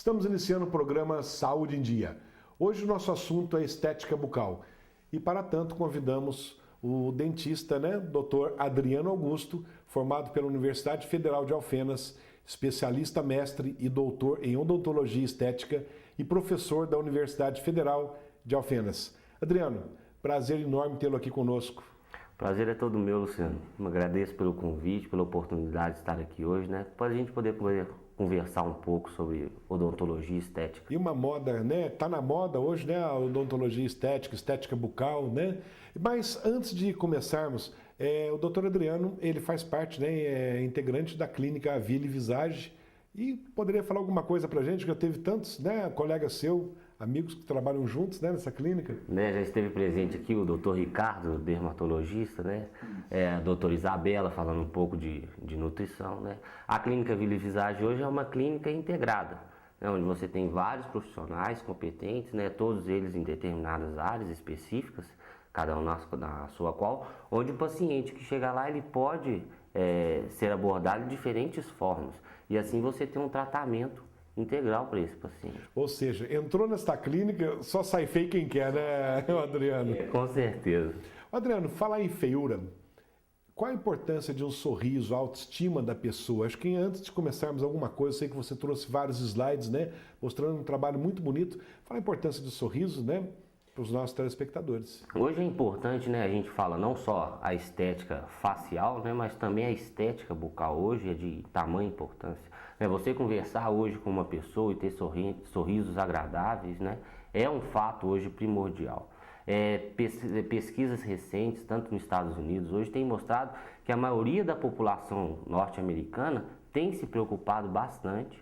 Estamos iniciando o programa Saúde em Dia. Hoje o nosso assunto é estética bucal e para tanto convidamos o dentista, Dr. Adriano Augusto, formado pela Universidade Federal de Alfenas, especialista mestre e doutor em odontologia estética e professor da Universidade Federal de Alfenas. Adriano, prazer enorme tê-lo aqui conosco. Prazer é todo meu, Luciano. Eu agradeço pelo convite, pela oportunidade de estar aqui hoje, para a gente poder conversar um pouco sobre odontologia estética. E uma moda, Tá na moda hoje, a odontologia estética, estética bucal, Mas antes de começarmos, o Dr. Adriano, ele faz parte, é integrante da clínica Ville Visage e poderia falar alguma coisa pra gente, que já teve tantos, colega seu, amigos que trabalham juntos, nessa clínica. Já esteve presente aqui o Dr. Ricardo, dermatologista, a doutora Isabela, falando um pouco de nutrição, A clínica Ville Visage hoje é uma clínica integrada, onde você tem vários profissionais competentes, todos eles em determinadas áreas específicas, cada um na sua qual, onde o paciente que chega lá, ele pode ser abordado de diferentes formas, e assim você tem um tratamento integral para esse paciente. Ou seja, entrou nesta clínica, só sai feio quem quer, Adriano? Com certeza. Adriano, falar em feiura, qual a importância de um sorriso, a autoestima da pessoa? Acho que antes de começarmos alguma coisa, eu sei que você trouxe vários slides, mostrando um trabalho muito bonito. Fala a importância do sorriso, para os nossos telespectadores. Hoje é importante, a gente fala não só a estética facial, mas também a estética bucal. Hoje é de tamanha importância. Você conversar hoje com uma pessoa e ter sorrisos agradáveis, é um fato hoje primordial. Pesquisas recentes, tanto nos Estados Unidos, hoje têm mostrado que a maioria da população norte-americana tem se preocupado bastante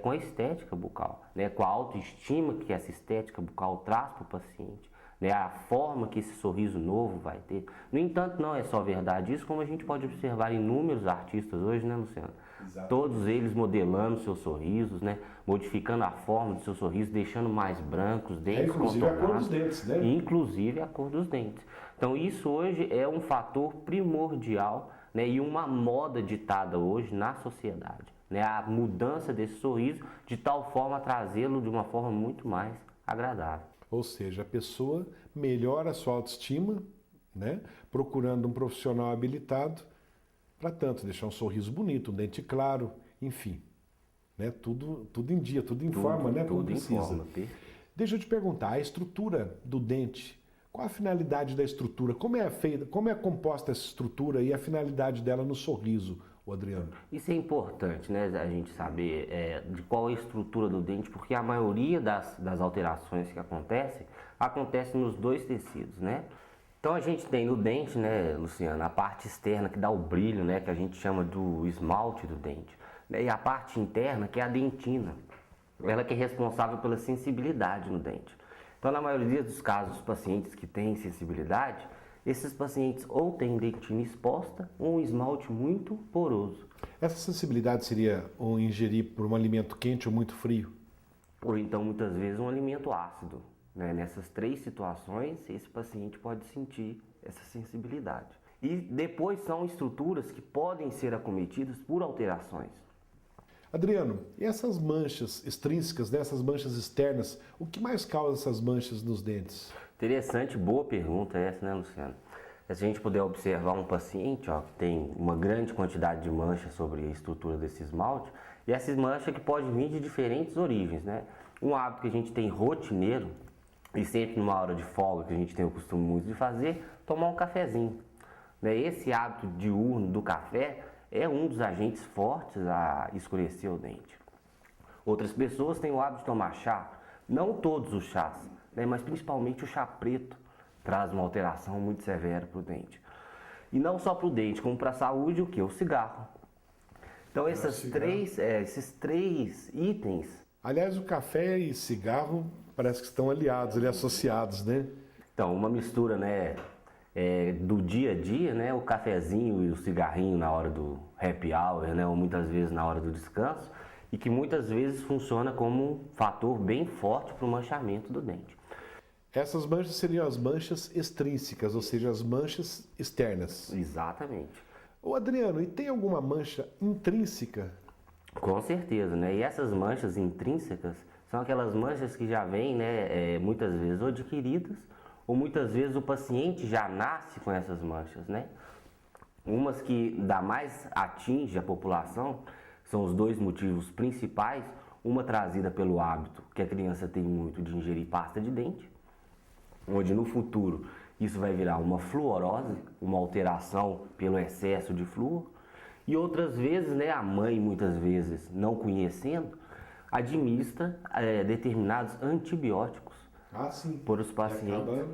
com a estética bucal, com a autoestima que essa estética bucal traz para o paciente, a forma que esse sorriso novo vai ter. No entanto, não é só verdade isso, como a gente pode observar inúmeros artistas hoje, Luciano? Exato. Todos eles modelando seus sorrisos, modificando a forma do seu sorriso, deixando mais brancos, dentes inclusive a cor dos dentes, Inclusive a cor dos dentes. Então isso hoje é um fator primordial, e uma moda ditada hoje na sociedade. A mudança desse sorriso de tal forma a trazê-lo de uma forma muito mais agradável. Ou seja, a pessoa melhora a sua autoestima, procurando um profissional habilitado para tanto deixar um sorriso bonito, um dente claro, enfim, tudo em dia, tudo em forma, como precisa. Deixa eu te perguntar, a estrutura do dente, qual a finalidade da estrutura? Como é feita, como é composta essa estrutura e a finalidade dela no sorriso, Adriano? Isso é importante, a gente saber de qual é a estrutura do dente, porque a maioria das alterações que acontece nos dois tecidos, Então a gente tem no dente, Luciano, a parte externa que dá o brilho, que a gente chama do esmalte do dente, e a parte interna que é a dentina, ela que é responsável pela sensibilidade no dente. Então, na maioria dos casos, os pacientes que têm sensibilidade, esses pacientes ou têm dentina exposta ou um esmalte muito poroso. Essa sensibilidade seria ou ingerir por um alimento quente ou muito frio? Ou então, muitas vezes, um alimento ácido. Nessas três situações, esse paciente pode sentir essa sensibilidade. E depois são estruturas que podem ser acometidas por alterações. Adriano, e essas manchas extrínsecas, essas manchas externas, o que mais causa essas manchas nos dentes? Interessante, boa pergunta essa, Luciano? Se a gente puder observar um paciente que tem uma grande quantidade de manchas sobre a estrutura desse esmalte, e essas manchas que podem vir de diferentes origens, Um hábito que a gente tem rotineiro, e sempre numa hora de folga que a gente tem o costume muito de fazer, tomar um cafezinho. Esse hábito diurno do café é um dos agentes fortes a escurecer o dente. Outras pessoas têm o hábito de tomar chá, não todos os chás, mas principalmente o chá preto traz uma alteração muito severa para o dente. E não só para o dente, como para a saúde, o cigarro. Então esses três itens... Aliás, o café e cigarro parece que estão aliados, associados, Então, uma mistura, do dia a dia, o cafezinho e o cigarrinho na hora do happy hour, ou muitas vezes na hora do descanso, e que muitas vezes funciona como um fator bem forte para o manchamento do dente. Essas manchas seriam as manchas extrínsecas, ou seja, as manchas externas. Exatamente. Ô Adriano, e tem alguma mancha intrínseca? Com certeza, né? E essas manchas intrínsecas são aquelas manchas que já vêm, né, muitas vezes ou adquiridas, ou muitas vezes o paciente já nasce com essas manchas, né? Umas que dá mais atinge a população são os dois motivos principais, uma trazida pelo hábito que a criança tem muito de ingerir pasta de dente, onde no futuro isso vai virar uma fluorose, uma alteração pelo excesso de flúor, e outras vezes, né, a mãe muitas vezes não conhecendo, administra determinados antibióticos para os pacientes. Acaba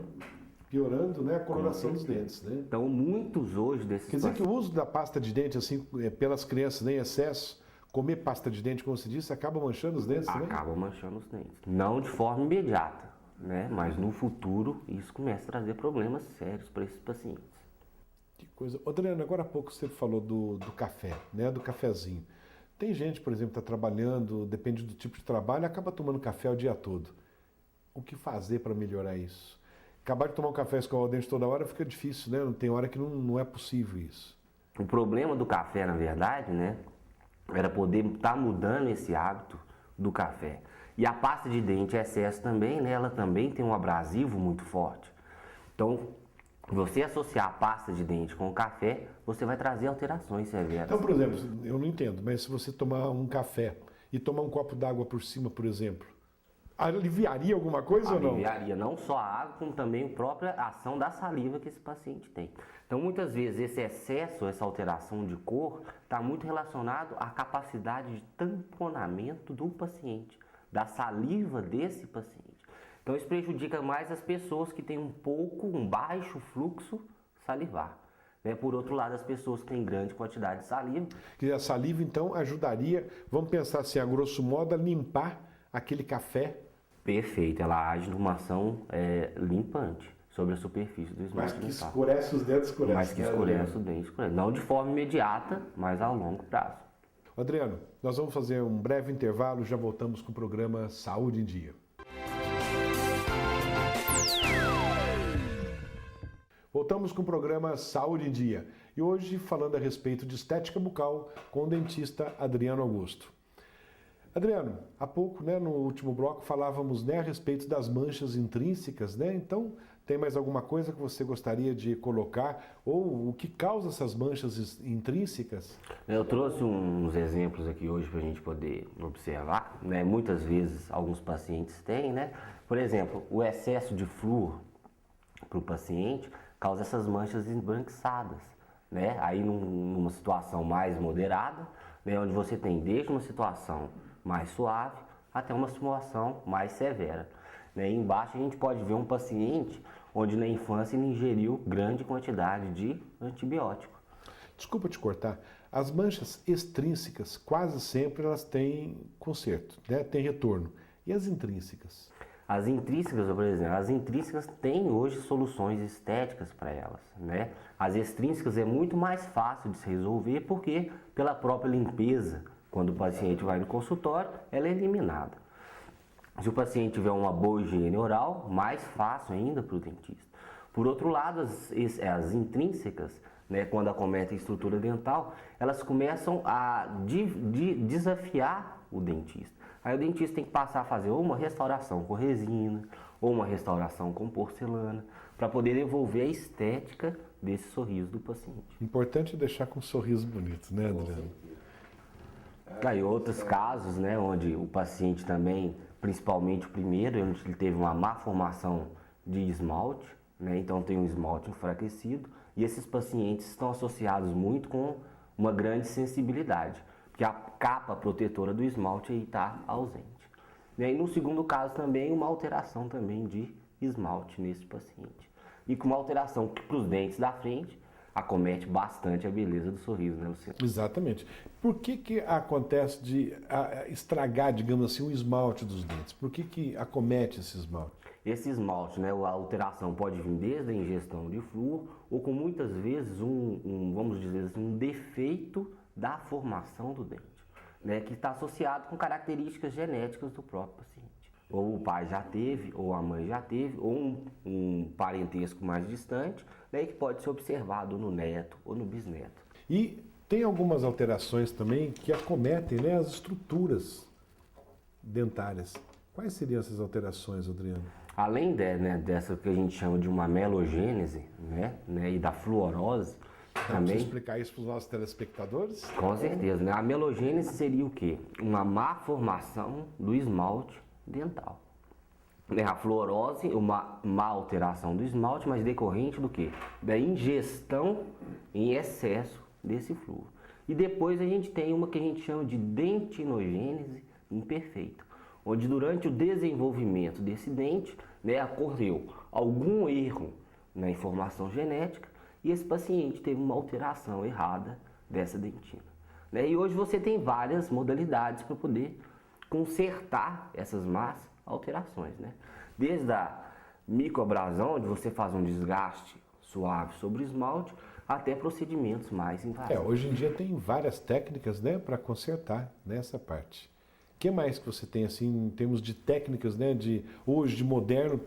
piorando, né, a coloração dos dentes, né? Então, muitos hoje desses Quer dizer que o uso da pasta de dente, assim, pelas crianças em excesso, comer pasta de dente, como se disse, acaba manchando os dentes, né? Acaba manchando os dentes. Não de forma imediata, né? Mas no futuro isso começa a trazer problemas sérios para esses pacientes. Que coisa. Adriano, agora há pouco você falou do café, né? Do cafezinho. Tem gente, por exemplo, que está trabalhando, depende do tipo de trabalho, acaba tomando café o dia todo. O que fazer para melhorar isso? Acabar de tomar um café e escovar o dente toda hora fica difícil, né? Tem hora que não é possível isso. O problema do café, na verdade, né? Era poder estar mudando esse hábito do café. E a pasta de dente excesso também, né? Ela também tem um abrasivo muito forte. Então, você associar a pasta de dente com o café, você vai trazer alterações severas. Então, por exemplo, eu não entendo, mas se você tomar um café e tomar um copo d'água por cima, por exemplo, aliviaria alguma coisa ou não? Aliviaria não só a água, como também a própria ação da saliva que esse paciente tem. Então, muitas vezes, esse excesso, essa alteração de cor, está muito relacionado à capacidade de tamponamento do paciente, da saliva desse paciente. Então, isso prejudica mais as pessoas que têm um baixo fluxo salivar. Né? Por outro lado, as pessoas que têm grande quantidade de saliva. Que a saliva, então, ajudaria, vamos pensar assim, a grosso modo, a limpar aquele café. Perfeito, ela age numa ação limpante sobre a superfície do esmalte dental. Mas que escurece os dentes, escurece. Mas que escurece o dente, escurece. Não de forma imediata, mas a longo prazo. Adriano, nós vamos fazer um breve intervalo, já voltamos com o programa Saúde em Dia. Voltamos com o programa Saúde em Dia e hoje falando a respeito de estética bucal com o dentista Adriano Augusto. Adriano, há pouco, né, no último bloco, falávamos, né, a respeito das manchas intrínsecas, né? Então, tem mais alguma coisa que você gostaria de colocar ou o que causa essas manchas intrínsecas? Eu trouxe uns exemplos aqui hoje para a gente poder observar, né? Muitas vezes alguns pacientes têm, né? Por exemplo, o excesso de flúor para o paciente causa essas manchas embranquiçadas, né? Aí numa situação mais moderada, né, onde você tem desde uma situação mais suave até uma situação mais severa. Né? E embaixo a gente pode ver um paciente onde na infância ele ingeriu grande quantidade de antibiótico. Desculpa te cortar, as manchas extrínsecas quase sempre elas têm conserto, né? Tem retorno. E as intrínsecas? As intrínsecas, por exemplo, as intrínsecas têm hoje soluções estéticas para elas, né? As extrínsecas é muito mais fácil de se resolver porque pela própria limpeza, quando o paciente vai no consultório, ela é eliminada. Se o paciente tiver uma boa higiene oral, mais fácil ainda para o dentista. Por outro lado, as intrínsecas, né, quando acometem a estrutura dental, elas começam a desafiar o dentista. Aí o dentista tem que passar a fazer ou uma restauração com resina, ou uma restauração com porcelana, para poder devolver a estética desse sorriso do paciente. Importante é deixar com um sorriso bonito, né, Adriano? Aí outros casos, né, onde o paciente também, principalmente o primeiro, onde ele teve uma má formação de esmalte, né, então tem um esmalte enfraquecido, e esses pacientes estão associados muito com uma grande sensibilidade, porque a capa protetora do esmalte aí está ausente. E aí no segundo caso também uma alteração também de esmalte nesse paciente. E com uma alteração que para os dentes da frente acomete bastante a beleza do sorriso, né, Luciano? Exatamente. Por que acontece de estragar, digamos assim, o esmalte dos dentes? Por que acomete esse esmalte? Esse esmalte, né, a alteração pode vir desde a ingestão de flúor ou com muitas vezes vamos dizer assim, um defeito da formação do dente, né, que está associado com características genéticas do próprio paciente. Ou o pai já teve, ou a mãe já teve, ou um parentesco mais distante, né, que pode ser observado no neto ou no bisneto. E Tem algumas alterações também que acometem, né, as estruturas dentárias. Quais seriam essas alterações, Adriano? Além dessa que a gente chama de uma melogênese, né, e da fluorose, Vamos também, explicar isso para os nossos telespectadores? com certeza, né? A melogênese seria o quê? Uma má formação do esmalte dental. Né? A fluorose, uma má alteração do esmalte, mas decorrente do quê? Da ingestão em excesso desse flúor. E depois a gente tem uma que a gente chama de dentinogênese imperfeita, onde durante o desenvolvimento desse dente, né, ocorreu algum erro na informação genética e esse paciente teve uma alteração errada dessa dentina. Né? E hoje você tem várias modalidades para poder consertar essas más alterações. Né? Desde a microabrasão, onde você faz um desgaste suave sobre o esmalte, até procedimentos mais invasivos. Hoje em dia tem várias técnicas, né, para consertar nessa parte. O que mais que você tem assim em termos de técnicas, né, de hoje, de moderno,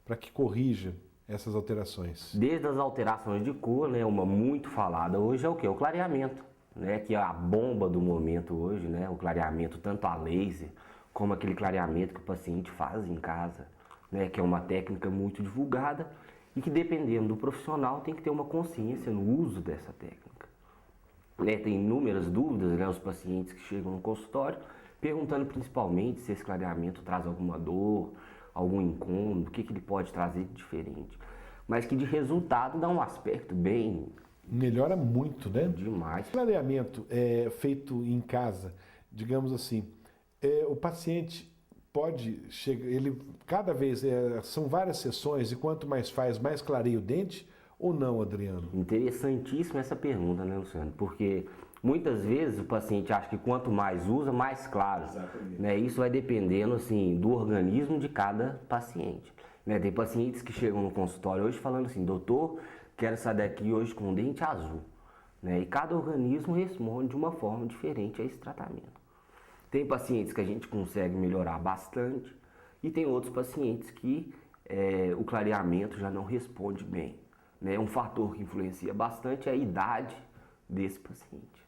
para que corrija essas alterações? Desde as alterações de cor, né, uma muito falada hoje é o que? O clareamento, né, que é a bomba do momento hoje, né, o clareamento tanto a laser como aquele clareamento que o paciente faz em casa, né, que é uma técnica muito divulgada e que, dependendo do profissional, tem que ter uma consciência no uso dessa técnica. Né, tem inúmeras dúvidas, né, os pacientes que chegam no consultório perguntando principalmente se esse clareamento traz alguma dor, algum incômodo, o que ele pode trazer de diferente. Mas que de resultado dá um aspecto bem... Melhora muito, né? Demais. Clareamento feito em casa, digamos assim, o paciente pode chegar, ele cada vez são várias sessões e quanto mais faz, mais clareia o dente ou não, Adriano? Interessantíssima essa pergunta, né, Luciano? Porque muitas vezes o paciente acha que quanto mais usa, mais claro. Exatamente. Né? Isso vai dependendo assim, do organismo de cada paciente. Né? Tem pacientes que chegam no consultório hoje falando assim, doutor, quero sair daqui hoje com o dente azul. Né? E cada organismo responde de uma forma diferente a esse tratamento. Tem pacientes que a gente consegue melhorar bastante e tem outros pacientes que o clareamento já não responde bem. Né? Um fator que influencia bastante é a idade desse paciente.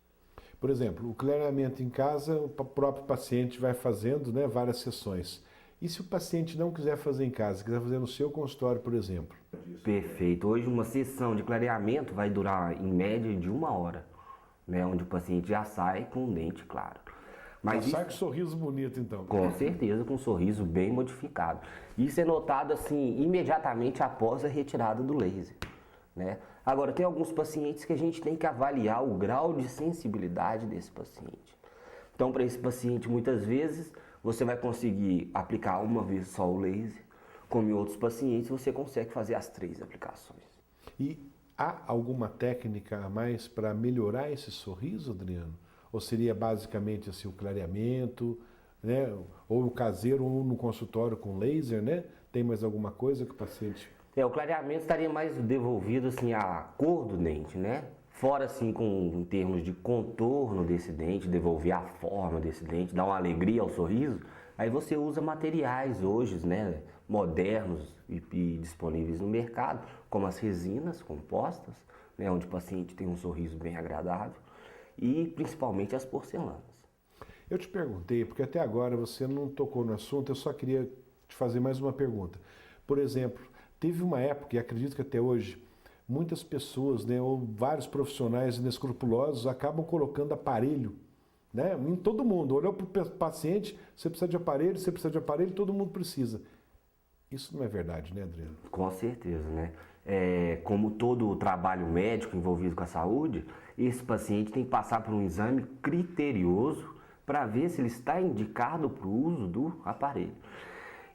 Por exemplo, o clareamento em casa, o próprio paciente vai fazendo, né, várias sessões. E se o paciente não quiser fazer em casa, quiser fazer no seu consultório, por exemplo? Perfeito. Hoje uma sessão de clareamento vai durar em média de 1 hora, né, onde o paciente já sai com o dente claro. Mas sai com um sorriso bonito, então. Com certeza, com um sorriso bem modificado. Isso é notado assim imediatamente após a retirada do laser. Né? Agora, tem alguns pacientes que a gente tem que avaliar o grau de sensibilidade desse paciente. Então, para esse paciente, muitas vezes, você vai conseguir aplicar uma vez só o laser, como em outros pacientes, você consegue fazer as 3 aplicações. E há alguma técnica a mais para melhorar esse sorriso, Adriano? Ou seria basicamente assim, o clareamento, né? Ou o caseiro, ou no consultório com laser, né? Tem mais alguma coisa que o paciente... O clareamento estaria mais devolvido assim à cor do dente, né? Fora assim em termos de contorno desse dente, devolver a forma desse dente, dar uma alegria ao sorriso. Aí você usa materiais hoje, né, modernos e disponíveis no mercado, como as resinas compostas, né, onde o paciente tem um sorriso bem agradável, e principalmente as porcelanas. Eu te perguntei, porque até agora você não tocou no assunto, eu só queria te fazer mais uma pergunta. Por exemplo, teve uma época, e acredito que até hoje, muitas pessoas, né, ou vários profissionais inescrupulosos acabam colocando aparelho, né, em todo mundo. Olhou para o paciente, você precisa de aparelho, todo mundo precisa. Isso não é verdade, né, Adriano? Com certeza, né? Como todo o trabalho médico envolvido com a saúde, esse paciente tem que passar por um exame criterioso para ver se ele está indicado para o uso do aparelho.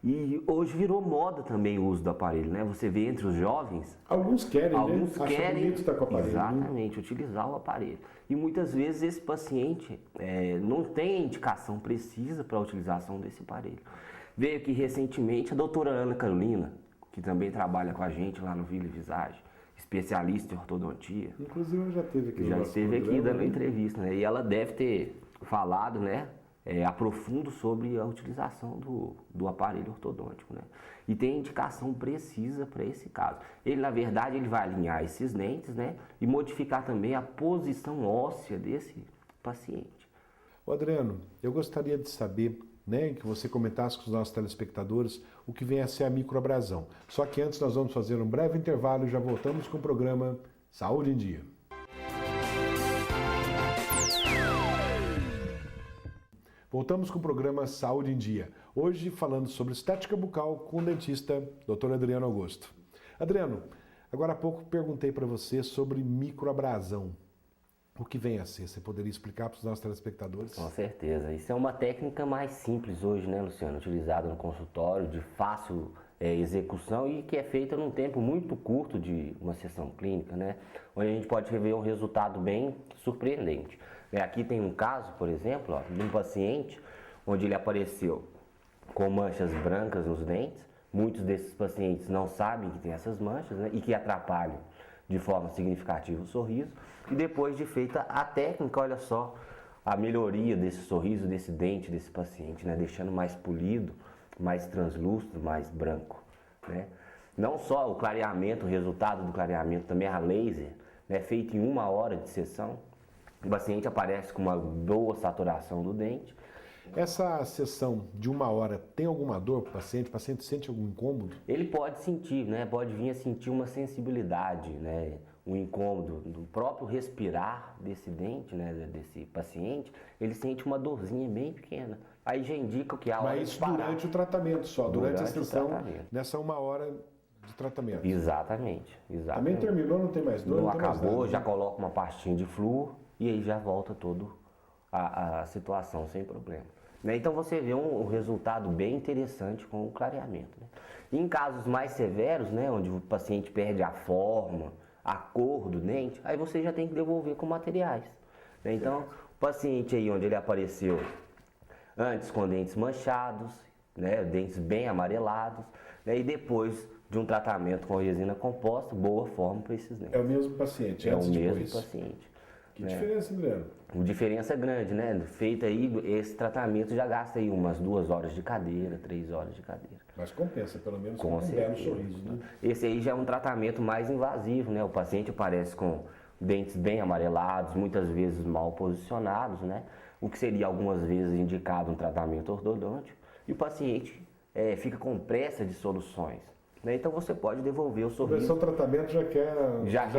E hoje virou moda também o uso do aparelho, né? Você vê entre os jovens... Alguns querem, alguns né? querem, bonito estar com o aparelho. Exatamente, utilizar o aparelho. E muitas vezes esse paciente não tem a indicação precisa para a utilização desse aparelho. Veio aqui recentemente a doutora Ana Carolina, que também trabalha com a gente lá no Ville Visage, especialista em ortodontia. Inclusive ela já esteve aqui. Já esteve aqui dando entrevista, né? E ela deve ter falado, né, aprofundo sobre a utilização do aparelho ortodôntico, né? E tem indicação precisa para esse caso. Ele, na verdade, ele vai alinhar esses dentes, né? E modificar também a posição óssea desse paciente. Ô Adriano, eu gostaria de saber, né, que você comentasse com os nossos telespectadores o que vem a ser a microabrasão. Só que antes nós vamos fazer um breve intervalo e já voltamos com o programa Saúde em Dia. Voltamos com o programa Saúde em Dia. Hoje falando sobre estética bucal com o dentista Dr. Adriano Augusto. Adriano, agora há pouco perguntei para você sobre microabrasão. O que vem a ser? Você poderia explicar para os nossos telespectadores? Com certeza. Isso é uma técnica mais simples hoje, né, Luciano? Utilizada no consultório, de fácil execução e que é feita num tempo muito curto de uma sessão clínica, né? Onde a gente pode rever um resultado bem surpreendente. Aqui tem um caso, por exemplo, ó, de um paciente onde ele apareceu com manchas brancas nos dentes. Muitos desses pacientes não sabem que tem essas manchas, né, e que atrapalham de forma significativa o sorriso. E depois de feita a técnica, olha só a melhoria desse sorriso, desse dente desse paciente, né, deixando mais polido, mais translúcido, mais branco, né? Não só o clareamento, o resultado do clareamento também a laser, né, feito em 1 hora de sessão. O paciente aparece com uma boa saturação do dente. Essa sessão de 1 hora tem alguma dor para o paciente? O paciente sente algum incômodo? Ele pode sentir, né? Pode vir a sentir uma sensibilidade, né? Um incômodo do próprio respirar desse dente, né? Desse paciente. Ele sente uma dorzinha bem pequena. Aí já indica que a hora Mas de parar. durante o tratamento só, durante a sessão, tratamento. nessa 1 hora de tratamento. Exatamente. Também terminou, não tem mais dor? Não tem mais acabou, nada, já né? coloca uma pastinha de flúor e aí já volta toda a situação sem problema. Né? Então você vê um resultado bem interessante com o clareamento. Né? Em casos mais severos, né, onde o paciente perde a forma, a cor do dente, aí você já tem que devolver com materiais. Né? Então, o paciente aí onde ele apareceu antes com dentes manchados, né, dentes bem amarelados, né, e depois de um tratamento com resina composta, boa forma para esses dentes. É o mesmo paciente, É antes o e mesmo depois. paciente. Que né? diferença, Adriano? Diferença grande, né? Feito aí, esse tratamento já gasta aí umas 2 horas de cadeira, 3 horas de cadeira. Mas compensa, pelo menos Com com um belo certeza. sorriso, né? Esse aí já é um tratamento mais invasivo, né? O paciente aparece com dentes bem amarelados, muitas vezes mal posicionados, né? O que seria algumas vezes indicado um tratamento ortodôntico. E o paciente fica com pressa de soluções. Né? Então você pode devolver o sorriso. O tratamento já quer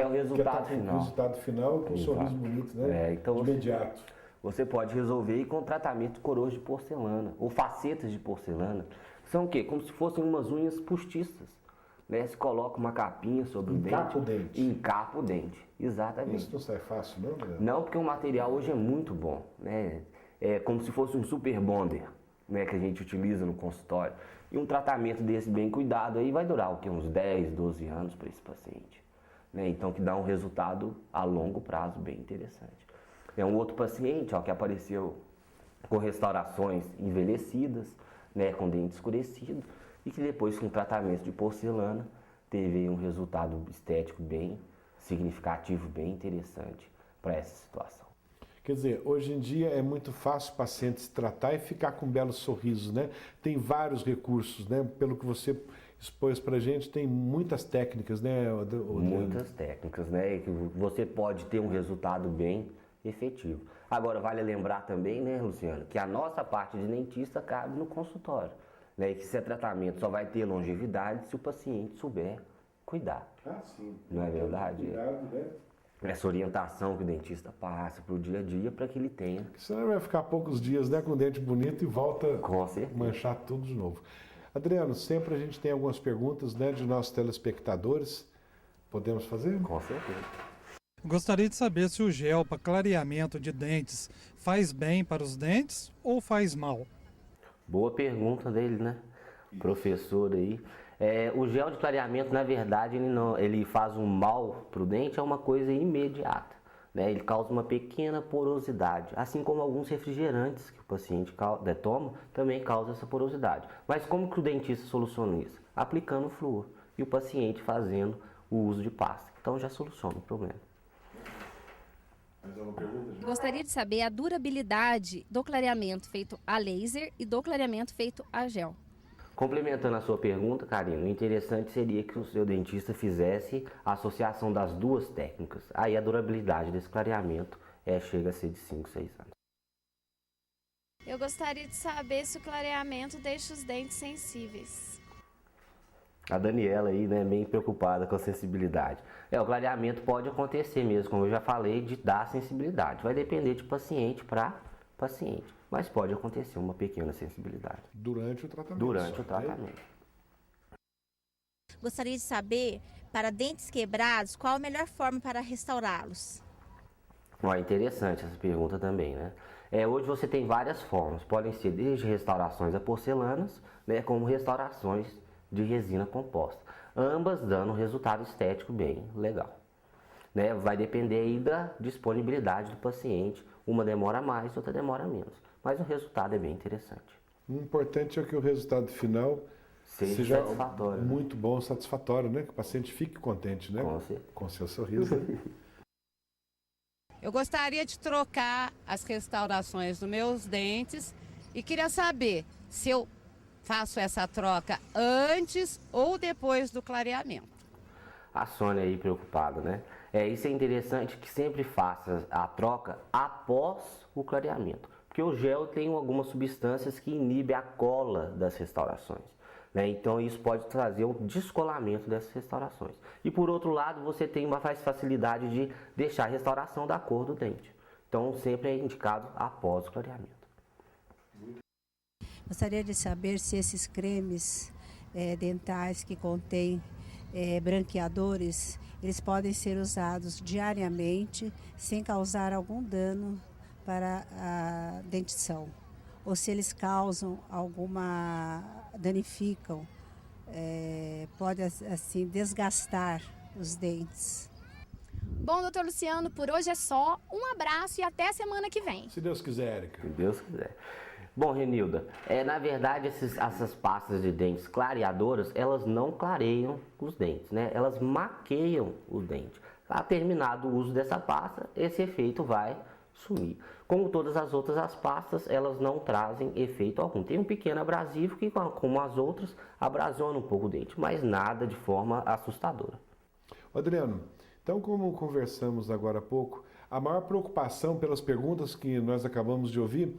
o resultado quer final. O resultado final com um sorriso bonito, né? Então de imediato. Você pode resolver aí com tratamento de coroas de porcelana ou facetas de porcelana. São o quê? Como se fossem umas unhas postiças. Né? Se coloca uma capinha sobre o dente. Encapa o dente. Encapa o dente, exatamente. Isso não sai fácil, não, Adriano? Não, porque o material hoje é muito bom. Né? É como se fosse um super bonder, né, que a gente utiliza no consultório. E um tratamento desse bem cuidado aí vai durar o quê? Uns 10, 12 anos para esse paciente. Né? Então que dá um resultado a longo prazo bem interessante. É um outro paciente que apareceu com restaurações envelhecidas, né, com dente escurecido, e que depois com tratamento de porcelana teve um resultado estético bem significativo, bem interessante para essa situação. Quer dizer, hoje em dia é muito fácil o paciente se tratar e ficar com belos sorrisos, né? Tem vários recursos, né? Pelo que você expôs pra gente, tem muitas técnicas, né? Muitas técnicas, né? Que você pode ter um resultado bem efetivo. Agora, vale lembrar também, né, Luciano, que a nossa parte de dentista cabe no consultório, né? E que esse tratamento só vai ter longevidade se o paciente souber cuidar. Ah, sim. Não é verdade? Cuidado, né? Essa orientação que o dentista passa para o dia a dia para que ele tenha. Senão vai ficar poucos dias, né, com o dente bonito e volta a manchar tudo de novo. Adriano, sempre a gente tem algumas perguntas, né, de nossos telespectadores. Podemos fazer? Com certeza. Gostaria de saber se o gel para clareamento de dentes faz bem para os dentes ou faz mal? Boa pergunta dele, né? Professor aí. O gel de clareamento, na verdade, ele faz um mal para o dente, é uma coisa imediata. Né? Ele causa uma pequena porosidade, assim como alguns refrigerantes que o paciente toma, também causa essa porosidade. Mas como que o dentista soluciona isso? Aplicando flúor e o paciente fazendo o uso de pasta. Então já soluciona o problema. Mais alguma pergunta? Gostaria de saber a durabilidade do clareamento feito a laser e do clareamento feito a gel. Complementando a sua pergunta, Karina, o interessante seria que o seu dentista fizesse a associação das duas técnicas. Aí a durabilidade desse clareamento chega a ser de 5, 6 anos. Eu gostaria de saber se o clareamento deixa os dentes sensíveis. A Daniela aí, né, bem preocupada com a sensibilidade. O clareamento pode acontecer mesmo, como eu já falei, de dar sensibilidade. Vai depender de paciente para paciente, mas pode acontecer uma pequena sensibilidade. Durante o tratamento. Durante o tratamento. Gostaria de saber, para dentes quebrados, qual a melhor forma para restaurá-los? Interessante essa pergunta também, né? Hoje você tem várias formas, podem ser desde restaurações a porcelanas, né, como restaurações de resina composta, ambas dando um resultado estético bem legal. Né? Vai depender aí da disponibilidade do paciente, uma demora mais, outra demora menos, mas o resultado é bem interessante. O importante é que o resultado final seja satisfatório, muito bom, satisfatório, né? Que o paciente fique contente, né? Com seu sorriso. Eu gostaria de trocar as restaurações dos meus dentes e queria saber se eu faço essa troca antes ou depois do clareamento. A Sônia aí preocupada, né? Isso é interessante que sempre faça a troca após o clareamento, porque o gel tem algumas substâncias que inibem a cola das restaurações. Né? Então isso pode trazer um descolamento dessas restaurações. E por outro lado, você tem mais facilidade de deixar a restauração da cor do dente. Então sempre é indicado após o clareamento. Gostaria de saber se esses cremes dentais que contêm branqueadores, eles podem ser usados diariamente sem causar algum dano para a dentição. Ou se eles causam danificam, pode assim desgastar os dentes. Bom, doutor Luciano, por hoje é só. Um abraço e até a semana que vem. Se Deus quiser, Érica. Se Deus quiser. Bom, Renilda, na verdade essas pastas de dentes clareadoras, elas não clareiam os dentes, né? Elas maqueiam os dentes. Terminado o uso dessa pasta, esse efeito vai sumir. Como todas as outras as pastas, elas não trazem efeito algum. Tem um pequeno abrasivo que, como as outras, abrasiona um pouco o dente, mas nada de forma assustadora. Adriano, então como conversamos agora há pouco, a maior preocupação pelas perguntas que nós acabamos de ouvir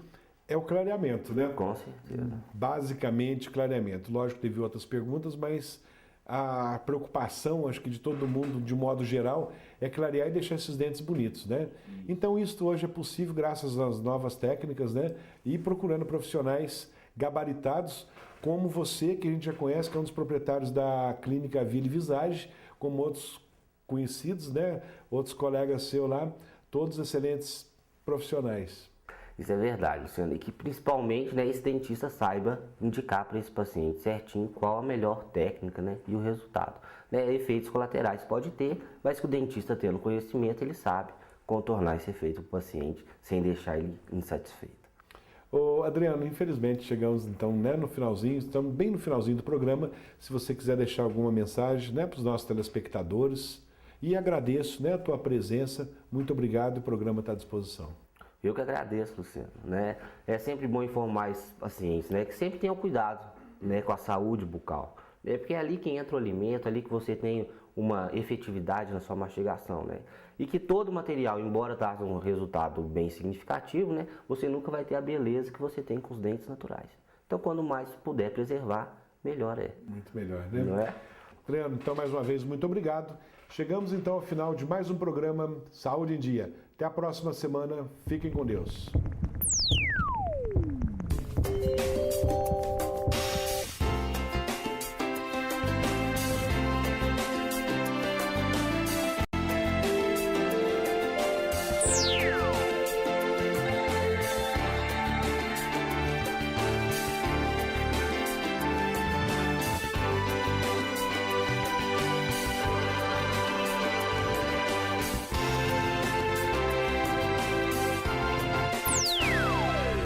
é o clareamento, né? Com certeza. Basicamente, clareamento. Lógico que teve outras perguntas, mas a preocupação, acho que de todo mundo, de modo geral, é clarear e deixar esses dentes bonitos, né? Então, isso hoje é possível graças às novas técnicas, né? E procurando profissionais gabaritados, como você, que a gente já conhece, que é um dos proprietários da Clínica Ville Visage, como outros conhecidos, né? Outros colegas seus lá, todos excelentes profissionais. Isso é verdade, Luciano, e que principalmente, né, esse dentista saiba indicar para esse paciente certinho qual a melhor técnica, né, e o resultado. Né, efeitos colaterais pode ter, mas que o dentista tendo conhecimento, ele sabe contornar esse efeito para o paciente sem deixar ele insatisfeito. Ô Adriano, infelizmente chegamos então, né, no finalzinho, estamos bem no finalzinho do programa. Se você quiser deixar alguma mensagem, né, para os nossos telespectadores, e agradeço, né, a tua presença, muito obrigado, o programa está à disposição. Eu que agradeço, Luciano, né? É sempre bom informar os pacientes, né? Que sempre tenham cuidado, né? Com a saúde bucal, né? Porque é ali que entra o alimento, é ali que você tem uma efetividade na sua mastigação, né? E que todo material, embora traga um resultado bem significativo, né? Você nunca vai ter a beleza que você tem com os dentes naturais. Então, quando mais puder preservar, melhor é. Muito melhor, né? Não é? Adriano, então mais uma vez, muito obrigado. Chegamos então ao final de mais um programa Saúde em Dia. Até a próxima semana. Fiquem com Deus.